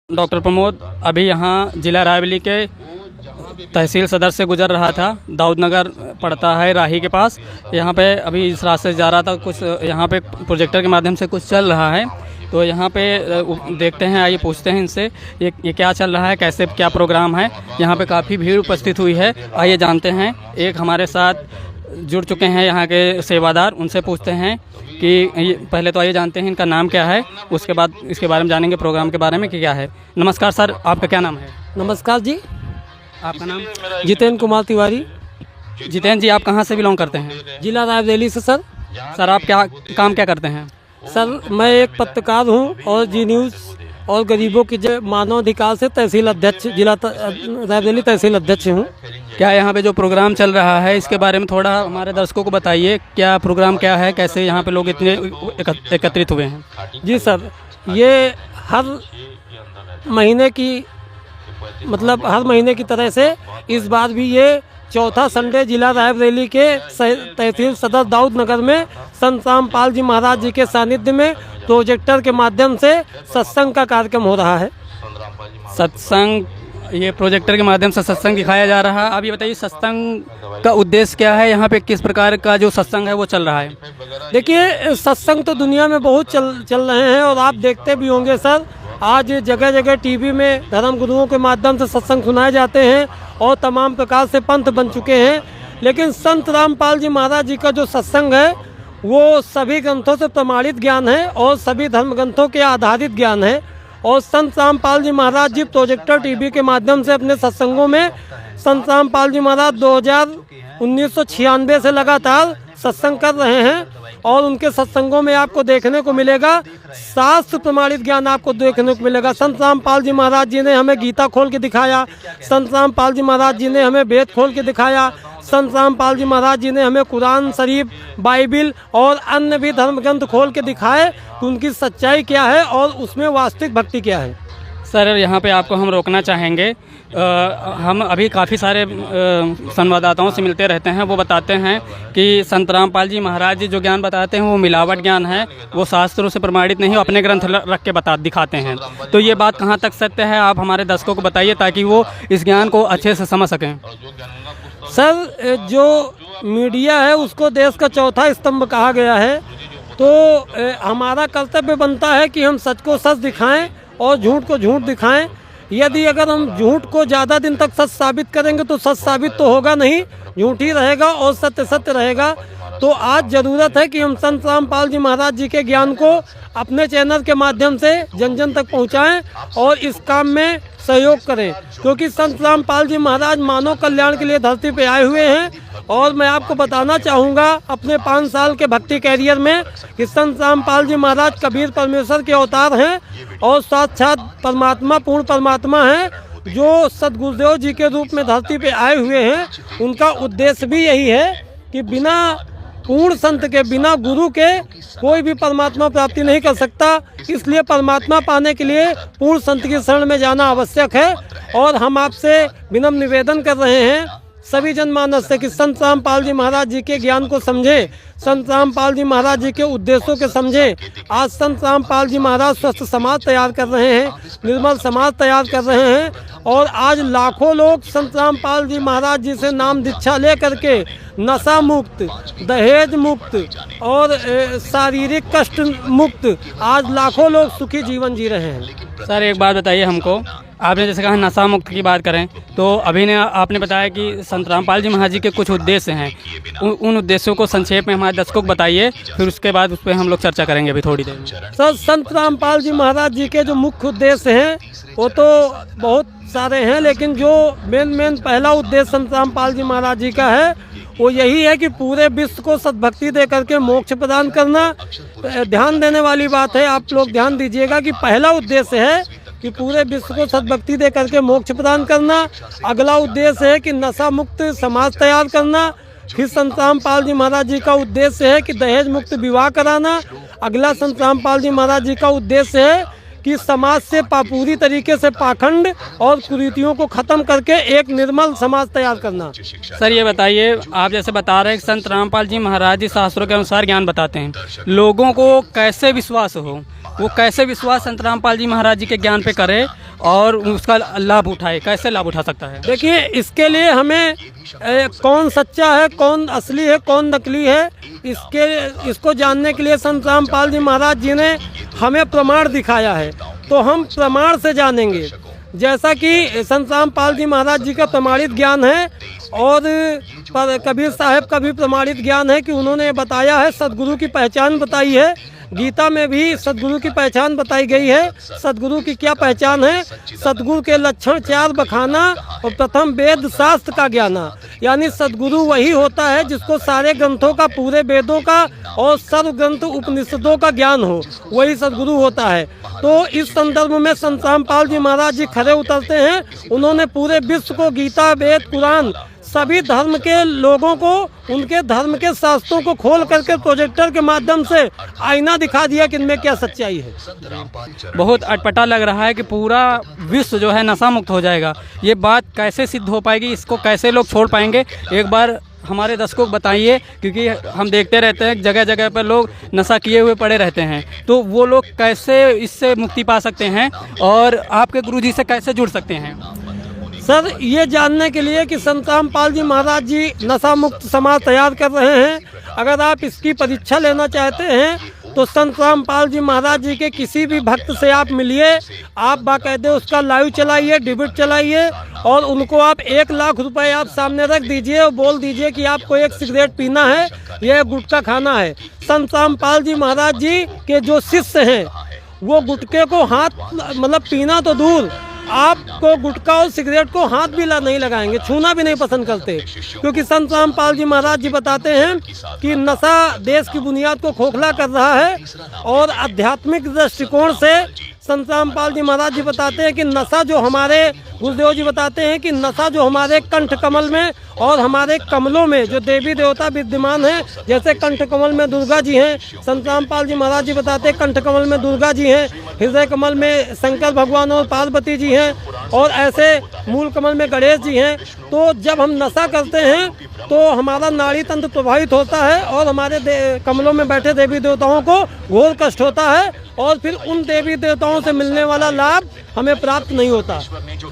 Doctor Pramod अभी यहाँ जिला रायबरेली के तहसील सदर से गुजर रहा था। दाऊद नगर पड़ता है राही के पास। यहाँ पे अभी इस रास्ते से जा रहा था। कुछ यहाँ पे प्रोजेक्टर के माध्यम से कुछ चल रहा है, तो यहाँ पे देखते हैं, आइए पूछते हैं इनसे ये क्या चल रहा है, कैसे क्या प्रोग्राम है। यहाँ पे काफ़ी भीड़ उपस्थित हुई है, आइए जानते हैं। एक हमारे साथ जुड़ चुके हैं यहाँ के सेवादार, उनसे पूछते हैं कि पहले तो आइए जानते हैं इनका नाम क्या है, उसके बाद इसके बारे में जानेंगे प्रोग्राम के बारे में कि क्या है। नमस्कार सर, आपका क्या नाम है? नमस्कार जी, आपका नाम? जितेंद्र कुमार तिवारी। जितेंद्र जी, आप कहाँ से बिलोंग करते हैं? जिला रायबरेली से सर। सर आप काम क्या करते हैं? सर मैं एक पत्रकार हूँ और जी न्यूज़ और गरीबों की मानवाधिकार से तहसील अध्यक्ष, जिला रायबरेली तहसील अध्यक्ष हूँ। क्या यहाँ पे जो प्रोग्राम चल रहा है इसके बारे में थोड़ा हमारे दर्शकों को बताइए, क्या प्रोग्राम क्या है, कैसे यहाँ पे लोग इतने एकत्रित हुए हैं? जी सर, ये हर महीने की हर महीने की तरह से इस बार भी ये चौथा संडे जिला रायबरेली के तहसील सदर दाऊद नगर में संत रामपाल जी महाराज जी के सानिध्य में प्रोजेक्टर के माध्यम से सत्संग का कार्यक्रम हो रहा है। सत्संग, ये प्रोजेक्टर के माध्यम से सत्संग दिखाया जा रहा है। आप ये बताइए सत्संग का उद्देश्य क्या है, यहाँ पे किस प्रकार का जो सत्संग है वो चल रहा है? देखिए, सत्संग तो दुनिया में बहुत चल रहे हैं और आप देखते भी होंगे सर, आज जगह जगह टीवी में धर्म गुरुओं के माध्यम से सत्संग सुनाए जाते हैं और तमाम प्रकार से पंथ बन चुके हैं। लेकिन संत रामपाल जी महाराज जी का जो सत्संग है वो सभी ग्रंथों से प्रमाणित ज्ञान है और सभी धर्म ग्रंथों के आधारित ज्ञान है। और संत रामपाल जी महाराज जी प्रोजेक्टर टीवी के माध्यम से अपने सत्संगों में संत रामपाल जी महाराज 1996 से लगातार सत्संग कर रहे हैं और उनके सत्संगों में आपको देखने को मिलेगा शास्त्र प्रमाणित ज्ञान आपको देखने को मिलेगा। संत रामपाल जी महाराज जी ने हमें गीता खोल के दिखाया, संत रामपाल जी महाराज जी ने हमें वेद खोल के दिखाया, संत रामपाल जी महाराज जी ने हमें कुरान शरीफ, बाइबिल और अन्य भी धर्म ग्रंथ खोल के दिखाए कि उनकी सच्चाई क्या है और उसमें वास्तविक भक्ति क्या है। सर यहाँ पे आपको हम रोकना चाहेंगे। हम अभी काफ़ी सारे संवाददाताओं से मिलते रहते हैं, वो बताते हैं कि संत रामपाल जी महाराज जी जो ज्ञान बताते हैं वो मिलावट ज्ञान है, वो शास्त्रों से प्रमाणित नहीं, अपने ग्रंथ रख के दिखाते हैं। तो ये बात कहाँ तक सत्य है, आप हमारे दर्शकों को बताइए ताकि वो इस ज्ञान को अच्छे से समझ सकें। सर, जो मीडिया है उसको देश का चौथा स्तंभ कहा गया है, तो हमारा कर्तव्य बनता है कि हम सच को सच दिखाएं और झूठ को झूठ दिखाएं। यदि अगर हम झूठ को ज़्यादा दिन तक सच साबित करेंगे तो सच साबित तो होगा नहीं, झूठ ही रहेगा और सत्य सत्य रहेगा। तो आज ज़रूरत है कि हम संत रामपाल जी महाराज जी के ज्ञान को अपने चैनल के माध्यम से जन जन तक पहुंचाएं और इस काम में सहयोग करें, क्योंकि संत रामपाल जी महाराज मानव कल्याण के लिए धरती पे आए हुए हैं। और मैं आपको बताना चाहूँगा अपने 5 साल के भक्ति कैरियर में कि संत रामपाल जी महाराज कबीर परमेश्वर के अवतार हैं और साक्षात परमात्मा, पूर्ण परमात्मा हैं, जो सदगुरुदेव जी के रूप में धरती पे आए हुए हैं। उनका उद्देश्य भी यही है कि बिना पूर्ण संत के, बिना गुरु के कोई भी परमात्मा प्राप्ति नहीं कर सकता। इसलिए परमात्मा पाने के लिए पूर्ण संत की शरण में जाना आवश्यक है। और हम आपसे विनम्र निवेदन कर रहे हैं सभी जनमानस से कि संत रामपाल जी महाराज जी के ज्ञान को समझें, संत रामपाल जी महाराज जी के उद्देश्यों के समझें। आज संत रामपाल जी महाराज स्वस्थ समाज तैयार कर रहे हैं, निर्मल समाज तैयार कर रहे हैं और आज लाखों लोग संत रामपाल जी महाराज जी से नाम दीक्षा ले करके नशा मुक्त, दहेज मुक्त और शारीरिक कष्ट मुक्त आज लाखों लोग सुखी जीवन जी रहे हैं। सर एक बात बताइए हमको, आपने जैसे कहा नशा मुक्त की बात करें, तो अभी आपने बताया कि संत रामपाल जी महाराज जी के कुछ उद्देश्य हैं, उन उद्देश्यों को संक्षेप में हमारे दर्शकों को बताइए, फिर उसके बाद उस पर हम लोग चर्चा करेंगे अभी थोड़ी देर में। सर, संत रामपाल जी महाराज जी के जो मुख्य उद्देश्य हैं वो तो बहुत सारे हैं, लेकिन जो मेन पहला उद्देश्य संत रामपाल जी महाराज जी का है वो यही है कि पूरे विश्व को सद्भक्ति दे करके मोक्ष प्रदान करना। ध्यान देने वाली बात है, आप लोग ध्यान दीजिएगा कि पहला उद्देश्य है कि पूरे विश्व को सद्भक्ति दे करके मोक्ष प्रदान करना। अगला उद्देश्य है कि नशा मुक्त समाज तैयार करना। फिर संत रामपाल जी महाराज जी का उद्देश्य है कि दहेज मुक्त विवाह कराना। अगला संत रामपाल जी महाराज जी का उद्देश्य है कि समाज से पूरी तरीके से पाखंड और कुरीतियों को ख़त्म करके एक निर्मल समाज तैयार करना। सर ये बताइए, आप जैसे बता रहे हैं कि संत रामपाल जी महाराज जी शास्त्रों के अनुसार ज्ञान बताते हैं, लोगों को कैसे विश्वास हो, वो कैसे विश्वास संत रामपाल जी महाराज जी के ज्ञान पे करे और उसका लाभ उठाए, कैसे लाभ उठा सकता है? देखिए, इसके लिए हमें कौन सच्चा है, कौन असली है, कौन नकली है, इसको जानने के लिए संत रामपाल जी महाराज जी ने हमें प्रमाण दिखाया है, तो हम प्रमाण से जानेंगे। जैसा कि संत रामपाल जी महाराज जी का प्रमाणित ज्ञान है और कबीर साहब का भी प्रमाणित ज्ञान है कि उन्होंने बताया है, सद्गुरु की पहचान बताई है। गीता में भी सद्गुरु की पहचान बताई गई है। सद्गुरु की क्या पहचान है? सद्गुरु के लक्षण 4 बखाना और प्रथम वेद शास्त्र का ज्ञाना। यानी सद्गुरु वही होता है जिसको सारे ग्रंथों का, पूरे वेदों का और सर्व ग्रंथ उपनिषदों का ज्ञान हो, वही सद्गुरु होता है। तो इस संदर्भ में संत रामपाल जी महाराज जी खरे उतरते हैं। उन्होंने पूरे विश्व को गीता, वेद, कुरान, सभी धर्म के लोगों को उनके धर्म के शास्त्रों को खोल करके प्रोजेक्टर के माध्यम से आईना दिखा दिया कि इनमें क्या सच्चाई है। बहुत अटपटा लग रहा है कि पूरा विश्व जो है नशा मुक्त हो जाएगा। ये बात कैसे सिद्ध हो पाएगी, इसको कैसे लोग छोड़ पाएंगे, एक बार हमारे दर्शकों को बताइए, क्योंकि हम देखते रहते हैं जगह जगह पर लोग नशा किए हुए पड़े रहते हैं, तो वो लोग कैसे इससे मुक्ति पा सकते हैं और आपके गुरुजी से कैसे जुड़ सकते हैं? सर, ये जानने के लिए कि संत रामपाल जी महाराज जी नशा मुक्त समाज तैयार कर रहे हैं, अगर आप इसकी परीक्षा लेना चाहते हैं तो संत रामपाल जी महाराज जी के किसी भी भक्त से आप मिलिए, आप बाकायदे उसका लाइव चलाइए, डिबेट चलाइए और उनको आप 1 लाख रुपए आप सामने रख दीजिए और बोल दीजिए कि आपको एक सिगरेट पीना है, यह गुटखा खाना है। संत रामपाल जी महाराज जी के जो शिष्य हैं वो गुटखे को हाथ पीना तो दूर, आपको गुटखा और सिगरेट को हाथ भी नहीं लगाएंगे, छूना भी नहीं पसंद करते, क्योंकि संत रामपाल जी महाराज जी बताते हैं कि नशा देश की बुनियाद को खोखला कर रहा है। और आध्यात्मिक दृष्टिकोण से संत रामपाल जी महाराज जी बताते हैं कि नशा जो हमारे गुरुदेव जी बताते हैं कि नशा जो हमारे कंठ कमल में और हमारे कमलों में जो देवी देवता विद्यमान हैं, जैसे कंठ कमल में दुर्गा जी हैं, संत रामपाल जी महाराज जी बताते हैं कंठ कमल में दुर्गा जी हैं, हृदय कमल में शंकर भगवान और पार्वती जी हैं और ऐसे मूल कमल में गणेश जी हैं। तो जब हम नशा करते हैं तो हमारा नाड़ी तंत्र प्रभावित होता है और हमारे कमलों में बैठे देवी देवताओं को घोर कष्ट होता है और फिर उन देवी देवताओं से मिलने वाला लाभ हमें प्राप्त नहीं होता।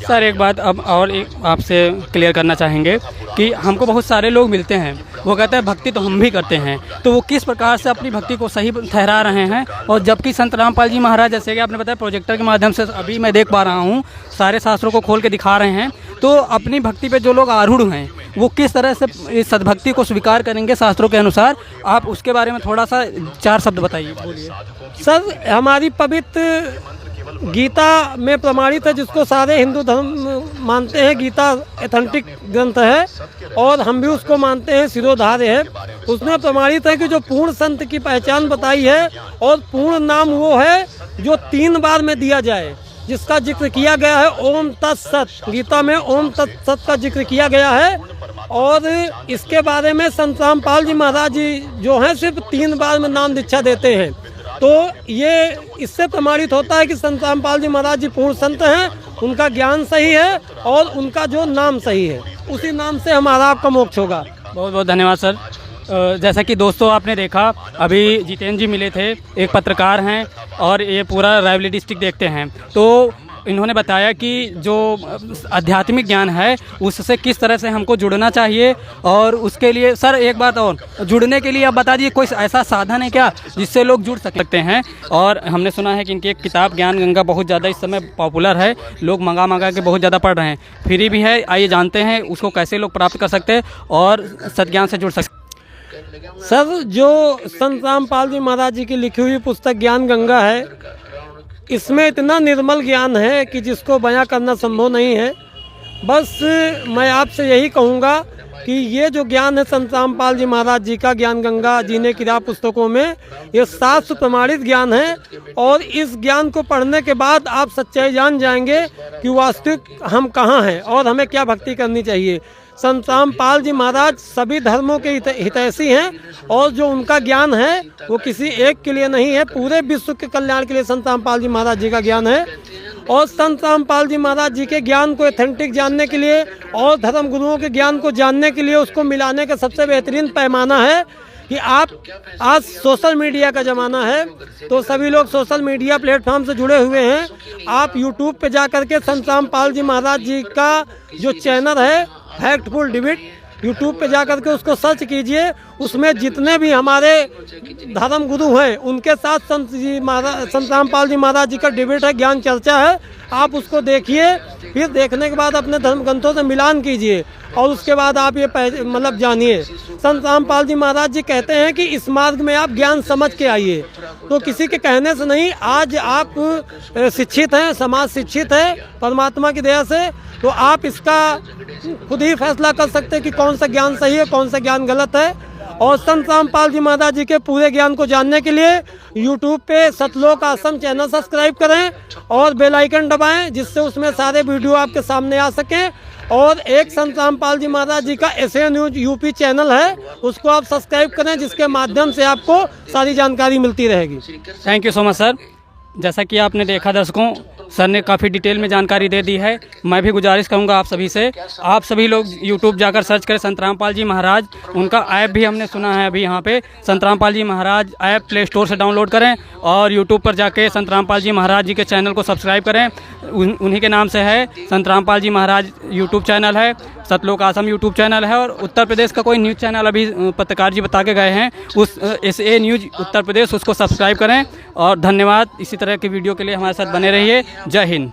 सर एक बात अब और आपसे क्लियर करना चाहेंगे कि हमको बहुत सारे लोग मिलते हैं, वो कहते हैं भक्ति तो हम भी करते हैं, तो वो किस प्रकार से अपनी भक्ति को सही ठहरा रहे हैं? और जबकि संत रामपाल जी महाराज जैसे कि आपने बताया प्रोजेक्टर के माध्यम से अभी मैं देख पा रहा हूँ, सारे शास्त्रों को खोल के दिखा रहे हैं, तो अपनी भक्ति पे जो लोग आरूढ़ हैं वो किस तरह से इस सद्भक्ति को स्वीकार करेंगे शास्त्रों के अनुसार, आप उसके बारे में थोड़ा सा 4 शब्द बताइए। बोलिए। सर, हमारी पवित्र गीता में प्रमाणित है, जिसको सारे हिंदू धर्म मानते हैं, गीता एथेंटिक ग्रंथ है और हम भी उसको मानते हैं, शिरोधार्य है। उसमें प्रमाणित है कि जो पूर्ण संत की पहचान बताई है और पूर्ण नाम वो है जो 3 बार में दिया जाए, जिसका जिक्र किया गया है ओम तत्सत। गीता में ओम तत्सत का जिक्र किया गया है और इसके बारे में संत रामपाल जी महाराज जी जो हैं सिर्फ 3 बार में नाम दीक्षा देते हैं। तो ये इससे प्रमाणित होता है कि संत रामपाल जी महाराज जी पूर्ण संत हैं, उनका ज्ञान सही है और उनका जो नाम सही है, उसी नाम से हमारा आपका मोक्ष होगा। बहुत बहुत धन्यवाद सर। जैसा कि दोस्तों आपने देखा, अभी जितेंद्र जी मिले थे, एक पत्रकार हैं और ये पूरा रायबरेली डिस्ट्रिक्ट देखते हैं, तो इन्होंने बताया कि जो आध्यात्मिक ज्ञान है उससे किस तरह से हमको जुड़ना चाहिए। और उसके लिए सर एक बात और, जुड़ने के लिए आप बता दीजिए कोई ऐसा साधन है क्या जिससे लोग जुड़ सकते हैं? और हमने सुना है कि इनकी एक किताब ज्ञान गंगा बहुत ज़्यादा इस समय पॉपुलर है, लोग मंगा के बहुत ज़्यादा पढ़ रहे हैं, फ्री भी है। आइए जानते हैं उसको कैसे लोग प्राप्त कर सकते हैं और सद्ज्ञान से जुड़ सकते हैं। सर, जो संत रामपाल जी महाराज जी की लिखी हुई पुस्तक ज्ञान गंगा है, इसमें इतना निर्मल ज्ञान है कि जिसको बयां करना संभव नहीं है। बस मैं आपसे यही कहूँगा कि ये जो ज्ञान है संत रामपाल जी महाराज जी का, ज्ञान गंगा जीने की राह पुस्तकों में, ये शास्त्र प्रमाणित ज्ञान है और इस ज्ञान को पढ़ने के बाद आप सच्चाई जान जाएंगे कि वास्तविक हम कहाँ हैं और हमें क्या भक्ति करनी चाहिए। संत रामपाल जी महाराज सभी धर्मों के हितैषी हैं और जो उनका ज्ञान है वो किसी एक के लिए नहीं है, पूरे विश्व के कल्याण के लिए संत रामपाल जी महाराज जी का ज्ञान है। और संत रामपाल जी महाराज जी के ज्ञान को एथेंटिक जानने के लिए और धर्म गुरुओं के ज्ञान को जानने के लिए उसको मिलाने का सबसे बेहतरीन पैमाना है कि आप आज सोशल मीडिया का ज़माना है, तो सभी लोग सोशल मीडिया प्लेटफॉर्म से जुड़े हुए हैं। आप यूट्यूब पे जा कर के संत रामपाल जी महाराज जी का जो चैनल है फैक्टफुल डिबेट, यूट्यूब पे जा कर के उसको सर्च कीजिए। उसमें जितने भी हमारे धर्म गुरु हैं उनके साथ संत रामपाल जी महाराज जी का डिबेट है, ज्ञान चर्चा है। आप उसको देखिए, फिर देखने के बाद अपने धर्म ग्रंथों से मिलान कीजिए और उसके बाद आप ये मतलब जानिए। संत रामपाल जी महाराज जी कहते हैं कि इस मार्ग में आप ज्ञान समझ के आइए, तो किसी के कहने से नहीं। आज आप शिक्षित हैं, समाज शिक्षित है परमात्मा की दया से, तो आप इसका खुद ही फैसला कर सकते हैं कि कौन सा ज्ञान सही है, कौन सा ज्ञान गलत है। और संत रामपाल जी महाराज जी के पूरे ज्ञान को जानने के लिए यूट्यूब पे सतलोक आश्रम चैनल सब्सक्राइब करें और बेल आइकन दबाएं, जिससे उसमें सारे वीडियो आपके सामने आ सकें। और एक संत रामपाल जी महाराज जी का एसए न्यूज यूपी चैनल है, उसको आप सब्सक्राइब करें, जिसके माध्यम से आपको सारी जानकारी मिलती रहेगी। Thank you so much sir. जैसा कि आपने देखा दर्शकों, सर ने काफ़ी डिटेल में जानकारी दे दी है। मैं भी गुजारिश करूंगा आप सभी से, आप सभी लोग यूट्यूब जाकर सर्च करें संत रामपाल जी महाराज। उनका ऐप भी हमने सुना है अभी यहाँ पे, संत रामपाल जी महाराज ऐप प्ले स्टोर से डाउनलोड करें और यूट्यूब पर जाके संत रामपाल जी महाराज जी के चैनल को सब्सक्राइब करें। उन्हीं के नाम से है, संत रामपाल जी महाराज यूट्यूब चैनल है, सतलोक आश्रम यूट्यूब चैनल है। और उत्तर प्रदेश का कोई न्यूज़ चैनल अभी पत्रकार जी बता के गए हैं, उस एसए न्यूज़ उत्तर प्रदेश, उसको सब्सक्राइब करें। और धन्यवाद। इसी तरह की वीडियो के लिए हमारे साथ बने रहिए। जय हिंद।